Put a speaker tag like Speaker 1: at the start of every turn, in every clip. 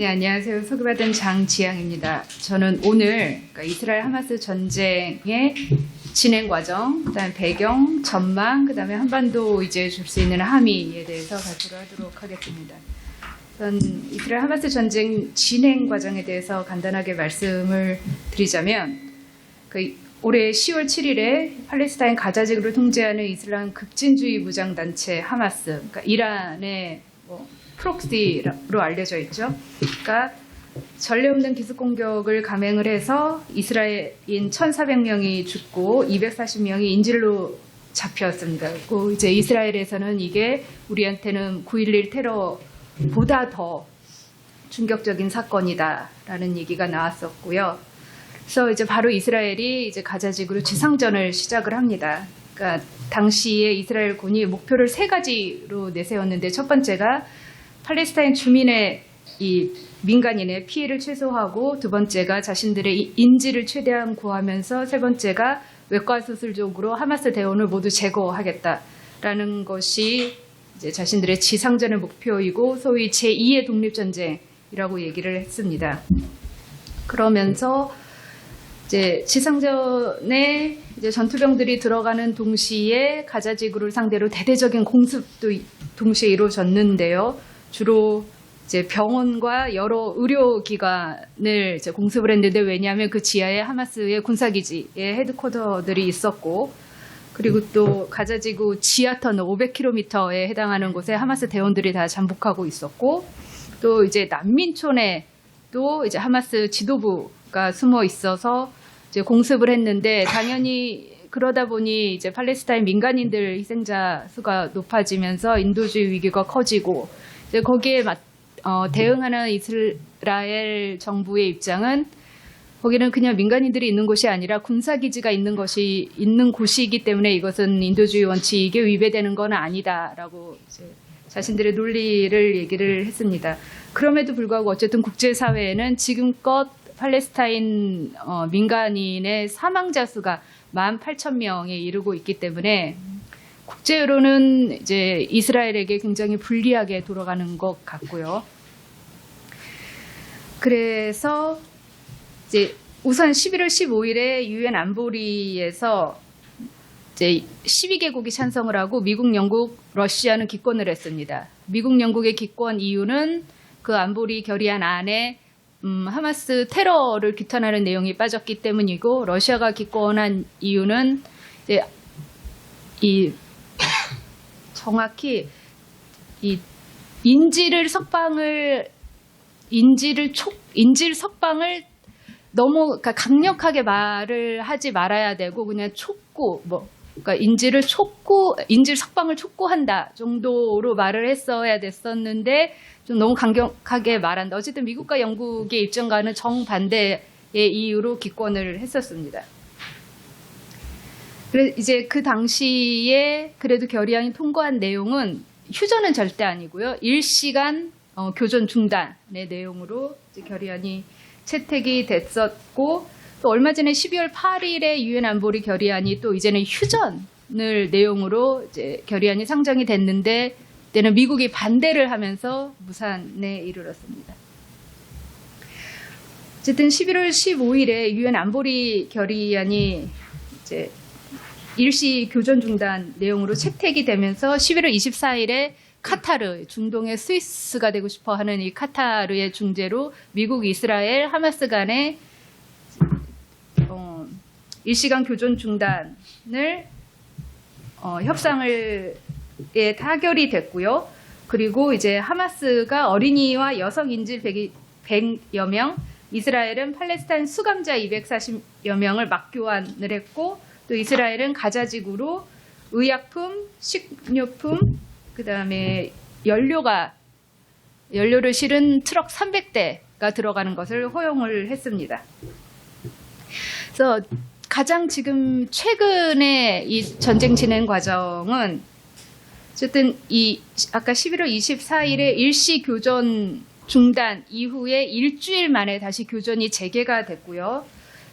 Speaker 1: 네, 안녕하세요. 소개받은 장지향입니다. 저는 오늘 이스라엘 하마스 전쟁의 진행 과정, 그다음에 배경, 전망, 그다음에 한반도 이제 줄 수 있는 함의에 대해서 발표를 하도록 하겠습니다. 우선 이스라엘 하마스 전쟁 진행 과정에 대해서 간단하게 말씀을 드리자면, 올해 10월 7일에 팔레스타인 가자지구를 통제하는 이슬람 급진주의 무장단체 하마스, 그러니까 이란의 프록시로 알려져 있죠. 그러니까 전례 없는 기습 공격을 감행을 해서 이스라엘인 1,400명이 죽고 240명이 인질로 잡혔습니다. 그리고 이제 이스라엘에서는 이게 우리한테는 9.11 테러보다 더 충격적인 사건이다라는 얘기가 나왔었고요. 그래서 이제 바로 이스라엘이 이제 가자지구로 지상전을 시작을 합니다. 그러니까 당시에 이스라엘 군이 목표를 3가지로 내세웠는데, 첫 번째가 팔레스타인 주민의 이 민간인의 피해를 최소화하고, 두 번째가 자신들의 인질을 최대한 구하면서, 세 번째가 외과수술적으로 하마스 대원을 모두 제거하겠다라는 것이 이제 자신들의 지상전의 목표이고, 소위 제2의 독립전쟁이라고 얘기를 했습니다. 그러면서 이제 지상전에 이제 전투병들이 들어가는 동시에 가자지구를 상대로 대대적인 공습도 동시에 이루어졌는데요. 주로 이제 병원과 여러 의료기관을 이제 공습을 했는데, 왜냐하면 그 지하에 하마스의 군사기지의 헤드쿼터들이 있었고, 그리고 또 가자지구 지하터널 500km에 해당하는 곳에 하마스 대원들이 다 잠복하고 있었고, 또 이제 난민촌에 또 이제 하마스 지도부가 숨어 있어서 이제 공습을 했는데, 당연히 그러다 보니 이제 팔레스타인 민간인들 희생자 수가 높아지면서 인도주의 위기가 커지고, 이제 거기에 대응하는 이스라엘 정부의 입장은, 거기는 그냥 민간인들이 있는 곳이 아니라 군사기지가 있는 곳이기 때문에 이것은 인도주의 원칙에 위배되는 건 아니다라고 이제 자신들의 논리를 얘기를 했습니다. 그럼에도 불구하고 어쨌든 국제사회에는 지금껏 팔레스타인 민간인의 사망자 수가 18,000명에 이르고 있기 때문에 국제 여론은 이제 이스라엘에게 굉장히 불리하게 돌아가는 것 같고요. 그래서 이제 우선 11월 15일에 유엔 안보리에서 이제 12개국이 찬성을 하고 미국, 영국, 러시아는 기권을 했습니다. 미국, 영국의 기권 이유는 그 안보리 결의안 안에 하마스 테러를 규탄하는 내용이 빠졌기 때문이고, 러시아가 기권한 이유는 이제 정확히 이 인질 석방을 너무 그러니까 강력하게 말을 하지 말아야 되고, 그냥 그러니까 인질 석방을 촉구한다 정도로 말을 했어야 됐었는데, 좀 너무 강력하게 말한다. 어쨌든 미국과 영국의 입장과는 정반대의 이유로 기권을 했었습니다. 그래서 이제 그 당시에 그래도 결의안이 통과한 내용은 휴전은 절대 아니고요. 일시간 교전 중단의 내용으로 이제 결의안이 채택이 됐었고, 또 얼마 전에 12월 8일에 유엔 안보리 결의안이 또 이제는 휴전을 내용으로 이제 결의안이 상정이 됐는데, 그때는 미국이 반대를 하면서 무산에 이르렀습니다. 어쨌든 11월 15일에 유엔 안보리 결의안이 이제 일시 교전 중단 내용으로 채택이 되면서 11월 24일에 카타르, 중동의 스위스가 되고 싶어 하는 이 카타르의 중재로 미국, 이스라엘, 하마스 간의 일시간 교전 중단을 협상을 타결이 됐고요. 그리고 이제 하마스가 어린이와 여성 인질 100여 명, 이스라엘은 팔레스타인 수감자 240여 명을 맞교환을 했고, 또 이스라엘은 가자지구로 의약품, 식료품, 그다음에 연료를 실은 트럭 300대가 들어가는 것을 허용을 했습니다. 그래서 가장 지금 최근에 이 전쟁 진행 과정은, 어쨌든 아까 11월 24일에 일시 교전 중단 이후에 일주일 만에 다시 교전이 재개가 됐고요.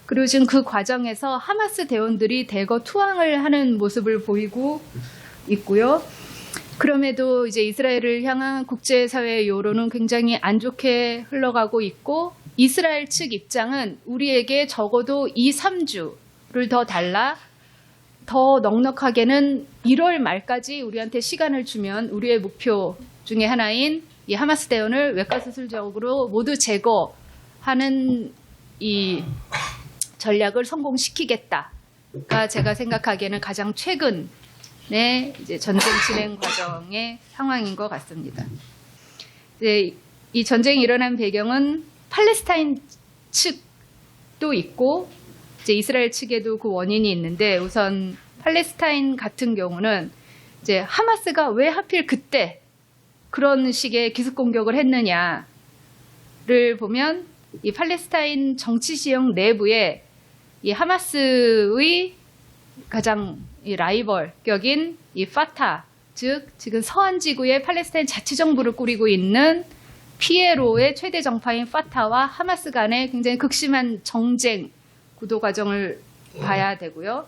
Speaker 1: 그리고 지금 그 과정에서 하마스 대원들이 대거 투항을 하는 모습을 보이고 있고요. 그럼에도 이제 이스라엘을 향한 국제사회의 여론은 굉장히 안 좋게 흘러가고 있고, 이스라엘 측 입장은 우리에게 적어도 2, 3주를 더 달라, 더 넉넉하게는 1월 말까지 우리한테 시간을 주면 우리의 목표 중에 하나인 이 하마스 대원을 외과수술적으로 모두 제거하는 이 전략을 성공시키겠다가 제가 생각하기에는 가장 최근의 이제 전쟁 진행 과정의 상황인 것 같습니다. 이제 이 전쟁이 일어난 배경은 팔레스타인 측도 있고 이제 이스라엘 측에도 그 원인이 있는데, 우선 팔레스타인 같은 경우는 이제 하마스가 왜 하필 그때 그런 식의 기습 공격을 했느냐를 보면, 이 팔레스타인 정치 지형 내부에 이 하마스의 가장 이 라이벌격인 이 파타, 즉 지금 서한 지구의 팔레스타인 자치정부를 꾸리고 있는 피에로의 최대 정파인 파타와 하마스 간의 굉장히 극심한 정쟁 구도 과정을 봐야 되고요.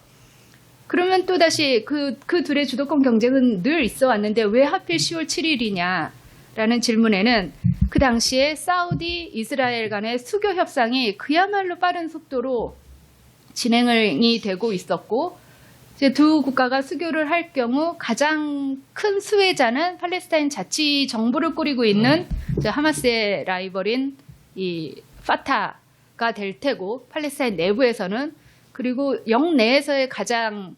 Speaker 1: 그러면 또다시 그 둘의 주도권 경쟁은 늘 있어 왔는데 왜 하필 10월 7일이냐라는 질문에는 그 당시에 사우디, 이스라엘 간의 수교 협상이 그야말로 빠른 속도로 진행이 되고 있었고, 이제 두 국가가 수교를 할 경우 가장 큰 수혜자는 팔레스타인 자치 정부를 꾸리고 있는 이제 하마스의 라이벌인 이 파타가 될 테고, 팔레스타인 내부에서는, 그리고 영내에서의 가장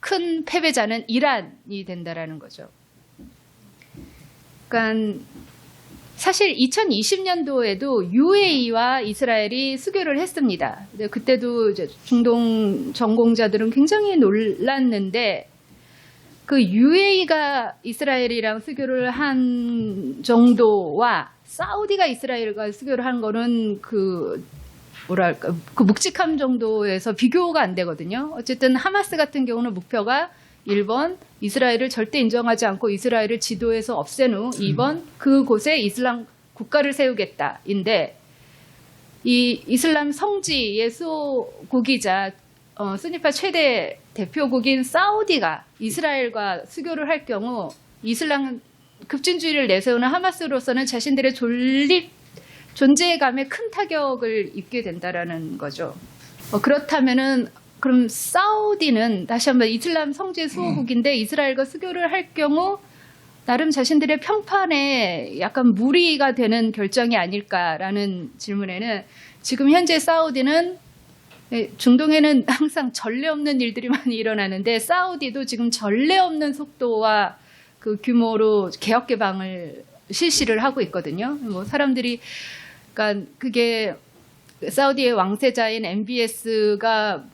Speaker 1: 큰 패배자는 이란이 된다라는 거죠. 그러니까 사실 2020년도에도 UAE와 이스라엘이 수교를 했습니다. 근데 그때도 이제 중동 전공자들은 굉장히 놀랐는데, 그 UAE가 이스라엘이랑 수교를 한 정도와 사우디가 이스라엘과 수교를 한 거는 그 묵직함 정도에서 비교가 안 되거든요. 어쨌든 하마스 같은 경우는 목표가 1번, 이스라엘을 절대 인정하지 않고 이스라엘을 지도에서 없앤 후 2번, 그곳에 이슬람 국가를 세우겠다인데, 이 이슬람 성지의 수호국이자 수니파 최대 대표국인 사우디가 이스라엘과 수교를 할 경우 이슬람 급진주의를 내세우는 하마스로서는 자신들의 존재감에 큰 타격을 입게 된다라는 거죠. 그렇다면은 그럼 사우디는 다시 한번 이슬람 성지의 수호국인데 이스라엘과 수교를 할 경우 나름 자신들의 평판에 약간 무리가 되는 결정이 아닐까라는 질문에는, 지금 현재 사우디는, 중동에는 항상 전례 없는 일들이 많이 일어나는데 사우디도 지금 전례 없는 속도와 그 규모로 개혁 개방을 실시를 하고 있거든요. 뭐 사람들이, 그러니까 그게 사우디의 왕세자인 MBS가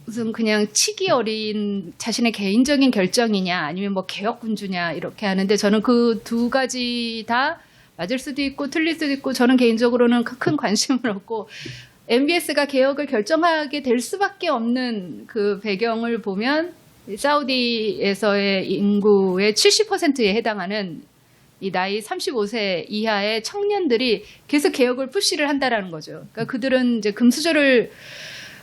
Speaker 1: 무슨 그냥 치기 어린 자신의 개인적인 결정이냐 아니면 뭐 개혁군주냐 이렇게 하는데, 저는 그 두 가지 다 맞을 수도 있고 틀릴 수도 있고, 저는 개인적으로는 큰 관심을 없고, MBS가 개혁을 결정하게 될 수밖에 없는 그 배경을 보면 사우디에서의 인구의 70%에 해당하는 이 나이 35세 이하의 청년들이 계속 개혁을 푸시를 한다라는 거죠. 그러니까 그들은 이제 금수저를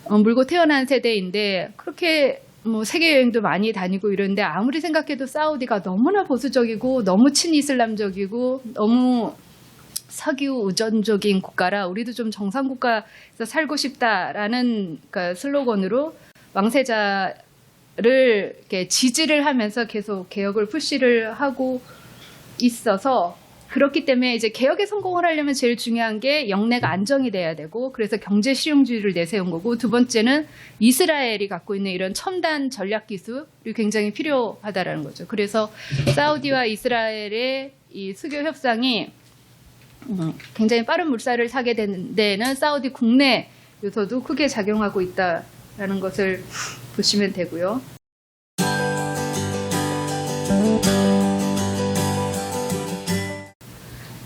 Speaker 1: 물고 태어난 세대인데, 그렇게 뭐 세계 여행도 많이 다니고 이러는데 아무리 생각해도 사우디가 너무나 보수적이고 너무 친이슬람적이고 너무 석유 우전적인 국가라 우리도 좀 정상 국가에서 살고 싶다라는 그러니까 슬로건으로 왕세자를 이렇게 지지를 하면서 계속 개혁을 푸시를 하고 있어서, 그렇기 때문에 이제 개혁에 성공을 하려면 제일 중요한 게 영내가 안정이 돼야 되고, 그래서 경제 실용주의를 내세운 거고, 두 번째는 이스라엘이 갖고 있는 이런 첨단 전략 기술이 굉장히 필요하다라는 거죠. 그래서 사우디와 이스라엘의 이 수교 협상이 굉장히 빠른 물살을 타게 되는 데는 사우디 국내 요소도 크게 작용하고 있다라는 것을 보시면 되고요.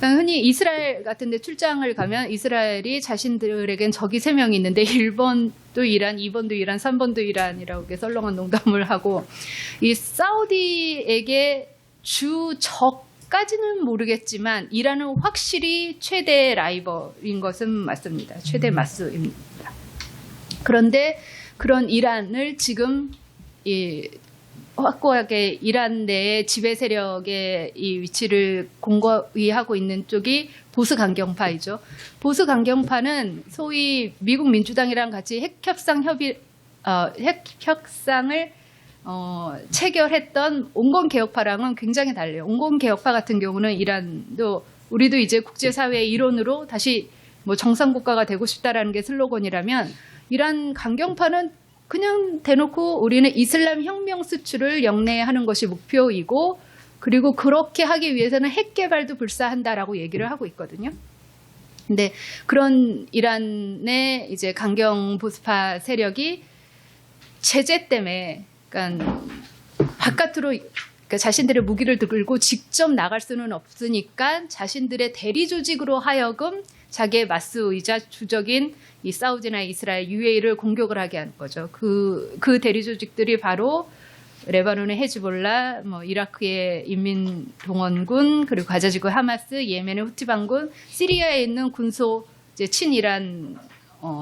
Speaker 1: 흔히 이스라엘 같은 데 출장을 가면 이스라엘이 자신들에겐 적이 3명이 있는데 1번도 이란, 2번도 이란, 3번도 이란이라고 이렇게 썰렁한 농담을 하고, 이 사우디에게 주 적까지는 모르겠지만 이란은 확실히 최대 라이벌인 것은 맞습니다. 최대 맞수입니다. 그런데 그런 이란을 지금 확고하게 이란 내의 지배 세력의 이 위치를 공고히 하고 있는 쪽이 보수 강경파이죠. 보수 강경파는 소위 미국 민주당이랑 같이 핵협상을 체결했던 온건 개혁파랑은 굉장히 달라요. 온건 개혁파 같은 경우는 이란도 우리도 이제 국제사회의 일원으로 다시 뭐 정상국가가 되고 싶다라는 게 슬로건이라면 이란 강경파는 그냥 대놓고 우리는 이슬람 혁명 수출을 영내하는 것이 목표이고 그리고 그렇게 하기 위해서는 핵 개발도 불사한다라고 얘기를 하고 있거든요. 근데 그런 이란의 이제 강경 보수파 세력이 제재 때문에 그러니까 바깥으로 그러니까 자신들의 무기를 들고 직접 나갈 수는 없으니까 자신들의 대리 조직으로 하여금 자기의 맞수이자 주적인 이 사우디나 이스라엘, UAE를 공격을 하게 하는 거죠. 그 대리 조직들이 바로 레바논의 헤즈볼라, 뭐 이라크의 인민동원군, 그리고 가자지구 하마스, 예멘의 후티 반군, 시리아에 있는 군소 이제 친이란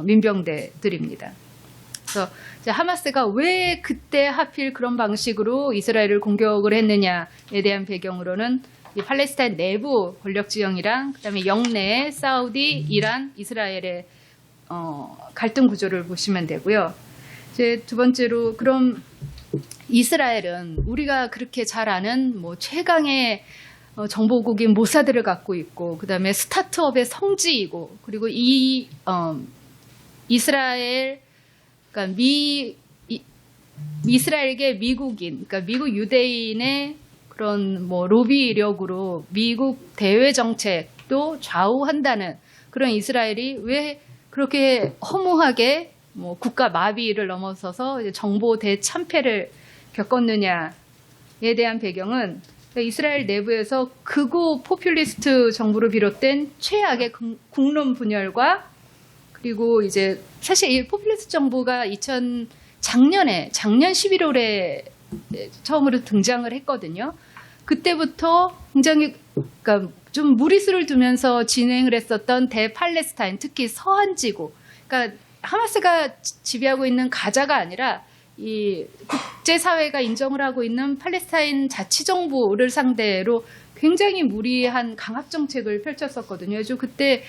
Speaker 1: 민병대들입니다. 그래서 이제 하마스가 왜 그때 하필 그런 방식으로 이스라엘을 공격을 했느냐에 대한 배경으로는 이 팔레스타인 내부 권력 지형이랑 그다음에 영내의 사우디, 이란, 이스라엘의 갈등 구조를 보시면 되고요. 이제 두 번째로 그럼 이스라엘은 우리가 그렇게 잘 아는 뭐 최강의 정보국인 모사드를 갖고 있고 그다음에 스타트업의 성지이고 그리고 이 이스라엘 그러니까 이스라엘계 미국인 그러니까 미국 유대인의 그런 뭐 로비력으로 미국 대외 정책도 좌우한다는 그런 이스라엘이 왜 그렇게 허무하게 뭐 국가 마비를 넘어서서 이제 정보 대참패를 겪었느냐에 대한 배경은 이스라엘 내부에서 극우 포퓰리스트 정부를 비롯된 최악의 국론 분열과 그리고 이제 사실 이 포퓰리스트 정부가 작년 11월에 처음으로 등장을 했거든요. 그때부터 굉장히 그러니까 좀 무리수를 두면서 진행을 했었던 대팔레스타인, 특히 서한지구, 그러니까 하마스가 지배하고 있는 가자가 아니라 이 국제사회가 인정을 하고 있는 팔레스타인 자치정부를 상대로 굉장히 무리한 강압 정책을 펼쳤었거든요. 그래서 그때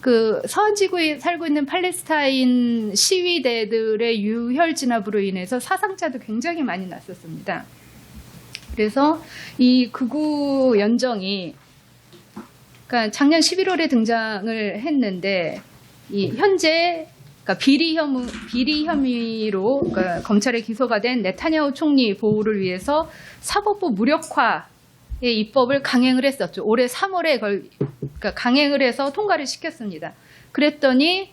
Speaker 1: 그 서한지구에 살고 있는 팔레스타인 시위대들의 유혈 진압으로 인해서 사상자도 굉장히 많이 났었습니다. 그래서 이 극우 연정이 그러니까 작년 11월에 등장을 했는데 이 현재 그러니까 비리 혐의로 그러니까 검찰에 기소가 된 네타냐후 총리 보호를 위해서 사법부 무력화의 입법을 강행을 했었죠. 올해 3월에 그러니까 강행을 해서 통과를 시켰습니다. 그랬더니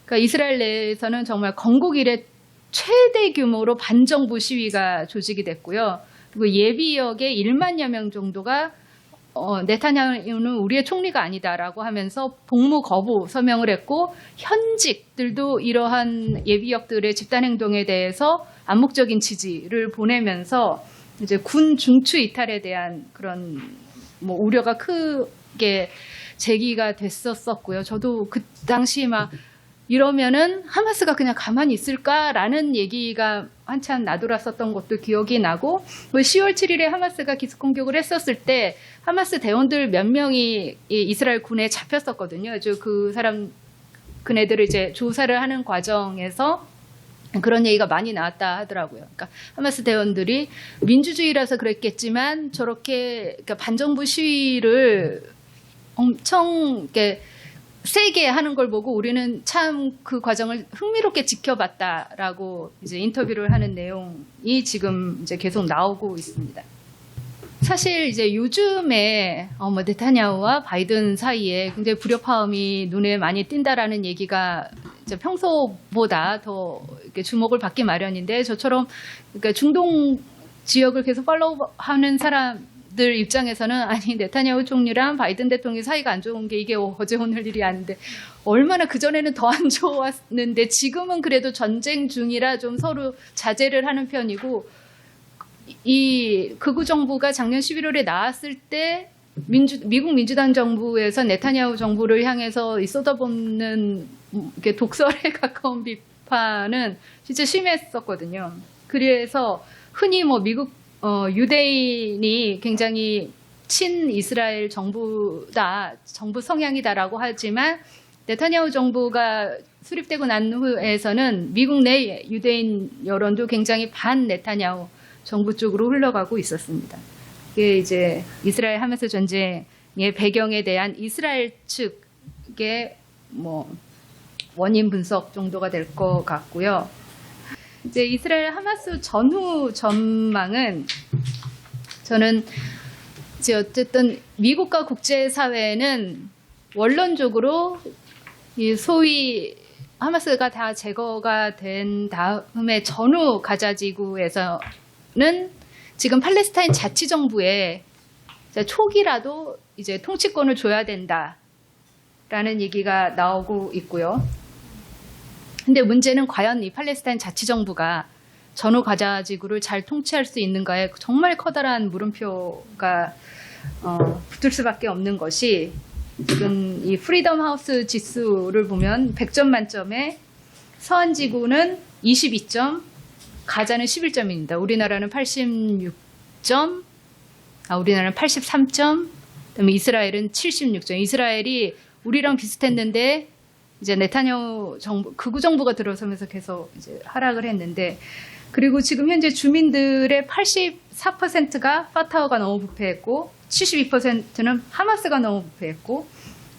Speaker 1: 그러니까 이스라엘 내에서는 정말 건국 이래 최대 규모로 반정부 시위가 조직이 됐고요. 그리고 예비역의 1만여 명 정도가 네타냐후는 우리의 총리가 아니다라고 하면서 복무 거부 서명을 했고 현직들도 이러한 예비역들의 집단행동에 대해서 암묵적인 지지를 보내면서 이제 군 중추 이탈에 대한 그런 뭐 우려가 크게 제기가 됐었고요. 저도 그 당시 막 이러면은 하마스가 그냥 가만히 있을까라는 얘기가 한참 나돌았었던 것도 기억이 나고 10월 7일에 하마스가 기습 공격을 했었을 때 하마스 대원들 몇 명이 이스라엘 군에 잡혔었거든요. 그네들을 이제 조사를 하는 과정에서 그런 얘기가 많이 나왔다 하더라고요. 그러니까 하마스 대원들이 민주주의라서 그랬겠지만 저렇게 그러니까 반정부 시위를 엄청 이렇게 세게 하는 걸 보고 우리는 참 그 과정을 흥미롭게 지켜봤다라고 이제 인터뷰를 하는 내용이 지금 이제 계속 나오고 있습니다. 사실 이제 요즘에 뭐 네타냐후와 바이든 사이에 굉장히 불협화음이 눈에 많이 띈다라는 얘기가 이제 평소보다 더 이렇게 주목을 받기 마련인데 저처럼 그러니까 중동 지역을 계속 팔로우하는 사람들 입장에서는 아니 네타냐후 총리랑 바이든 대통령 사이가 안 좋은 게 이게 어제 오늘 일이 아닌데 얼마나 그전에는 더 안 좋았는데 지금은 그래도 전쟁 중이라 좀 서로 자제를 하는 편이고 이 극우 정부가 작년 11월에 나왔을 때 미국 민주당 정부에서 네타냐후 정부를 향해서 쏟아붓는 이렇게 독설에 가까운 비판은 진짜 심했었거든요. 그래서 흔히 뭐 미국 유대인이 굉장히 친이스라엘 정부다, 정부 성향이다라고 하지만 네타냐후 정부가 수립되고 난 후에서는 미국 내 유대인 여론도 굉장히 반 네타냐후 정부 쪽으로 흘러가고 있었습니다. 이게 이제 이스라엘 하마스 전쟁의 배경에 대한 이스라엘 측의 원인 분석 정도가 될 것 같고요. 이제 이스라엘 하마스 전후 전망은 저는 이제 어쨌든 미국과 국제사회는 원론적으로 이 소위 하마스가 다 제거가 된 다음에 전후 가자 지구에서는 지금 팔레스타인 자치정부에 초기라도 이제 통치권을 줘야 된다라는 얘기가 나오고 있고요. 근데 문제는 과연 이 팔레스타인 자치정부가 전후 가자 지구를 잘 통치할 수 있는가에 정말 커다란 물음표가 붙을 수밖에 없는 것이 지금 이 프리덤 하우스 지수를 보면 100점 만점에 서한 지구는 22점, 가자는 11점입니다. 우리나라는 86점, 우리나라는 83점, 그다음에 이스라엘은 76점. 이스라엘이 우리랑 비슷했는데 이제 네타냐후 정부, 극우 정부가 들어서면서 계속 이제 하락을 했는데, 그리고 지금 현재 주민들의 84%가 파타흐가 너무 부패했고, 72%는 하마스가 너무 부패했고,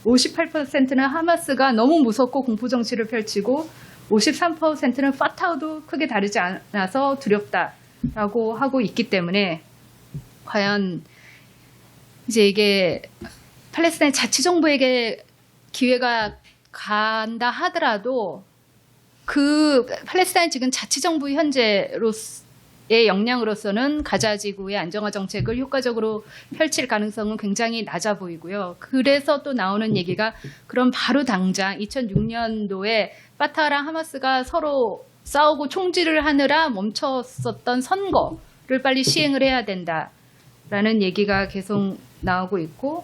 Speaker 1: 58%는 하마스가 너무 무섭고 공포정치를 펼치고, 53%는 파타흐도 크게 다르지 않아서 두렵다라고 하고 있기 때문에, 과연 이제 이게 팔레스타인 자치정부에게 기회가 간다 하더라도 그 팔레스타인 지금 자치정부 현재로의 역량으로서는 가자 지구의 안정화 정책을 효과적으로 펼칠 가능성은 굉장히 낮아 보이고요. 그래서 또 나오는 얘기가 그럼 바로 당장 2006년도에 파타랑 하마스가 서로 싸우고 총질을 하느라 멈췄었던 선거를 빨리 시행을 해야 된다라는 얘기가 계속 나오고 있고,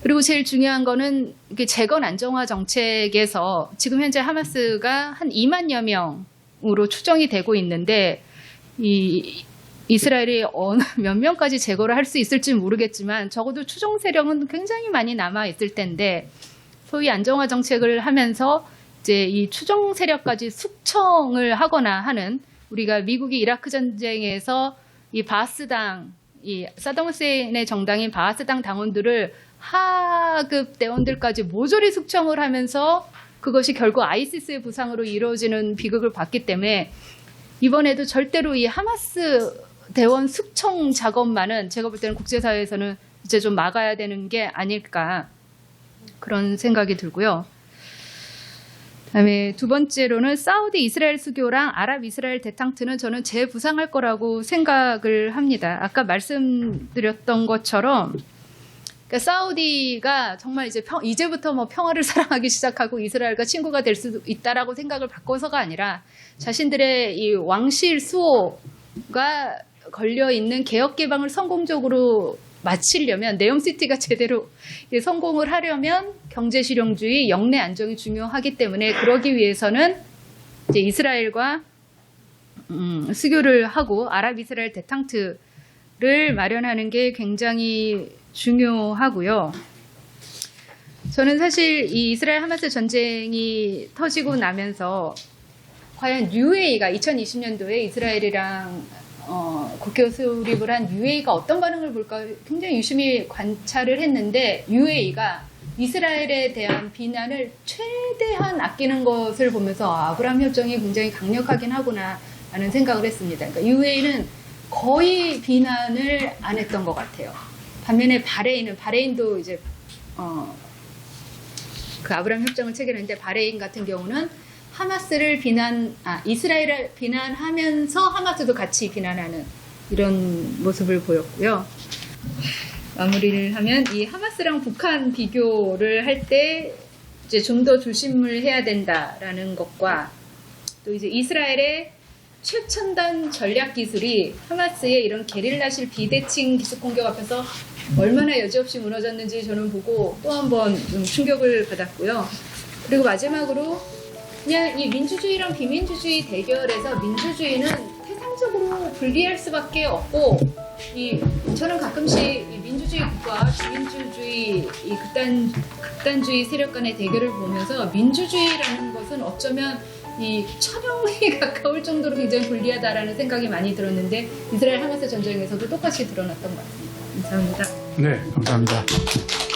Speaker 1: 그리고 제일 중요한 거는 이게 재건 안정화 정책에서 지금 현재 하마스가 한 2만여 명으로 추정이 되고 있는데, 이 이스라엘이 어느 몇 명까지 재거를 할 수 있을지 모르겠지만 적어도 추종 세력은 굉장히 많이 남아 있을 텐데, 소위 안정화 정책을 하면서 이제 이 추종 세력까지 숙청을 하거나 하는, 우리가 미국이 이라크 전쟁에서 이 바아스당, 이 사담 후세인의 정당인 바아스당 당원들을 하급 대원들까지 모조리 숙청을 하면서 그것이 결국 아이시스의 부상으로 이루어지는 비극을 봤기 때문에 이번에도 절대로 이 하마스 대원 숙청 작업만은 제가 볼 때는 국제사회에서는 이제 좀 막아야 되는 게 아닐까, 그런 생각이 들고요. 그다음에 두 번째로는 사우디 이스라엘 수교랑 아랍 이스라엘 대탕트는 저는 재부상할 거라고 생각을 합니다. 아까 말씀드렸던 것처럼 그러니까 사우디가 정말 이제부터 평화를 사랑하기 시작하고 이스라엘과 친구가 될 수 있다라고 생각을 바꿔서가 아니라 자신들의 이 왕실 수호가 걸려 있는 개혁 개방을 성공적으로 마치려면, 네옴시티가 제대로 성공을 하려면 경제 실용주의, 영내 안정이 중요하기 때문에 그러기 위해서는 이제 이스라엘과 수교를 하고 아랍 이스라엘 대탕트를 마련하는 게 굉장히 중요하고요. 저는 사실 이 이스라엘 하마스 전쟁이 터지고 나면서 과연 UAE가 2020년도에 이스라엘이랑 국교 수립을 한 UAE가 어떤 반응을 볼까 굉장히 유심히 관찰을 했는데, UAE가 이스라엘에 대한 비난을 최대한 아끼는 것을 보면서 아브라함 협정이 굉장히 강력하긴 하구나 라는 생각을 했습니다. 그러니까 UAE는 거의 비난을 안 했던 것 같아요. 반면에 바레인도 이제 그 아브라함 협정을 체결했는데, 바레인 같은 경우는 하마스를 이스라엘을 비난하면서 하마스도 같이 비난하는 이런 모습을 보였고요. 마무리를 하면 이 하마스랑 북한 비교를 할 때 이제 좀 더 조심을 해야 된다라는 것과, 또 이제 이스라엘의 최첨단 전략 기술이 하마스의 이런 게릴라식 비대칭 기습 공격 앞에서 얼마나 여지없이 무너졌는지 저는 보고 또 한 번 좀 충격을 받았고요. 그리고 마지막으로 그냥 이 민주주의랑 비민주주의 대결에서 민주주의는 상대적으로 불리할 수밖에 없고 저는 가끔씩 이 민주주의 국가, 비민주주의 이 극단주의 세력 간의 대결을 보면서 민주주의라는 것은 어쩌면 이 천형에 가까울 정도로 굉장히 불리하다라는 생각이 많이 들었는데 이스라엘 하마스 전쟁에서도 똑같이 드러났던 것 같습니다. 감사합니다.
Speaker 2: 네, 감사합니다.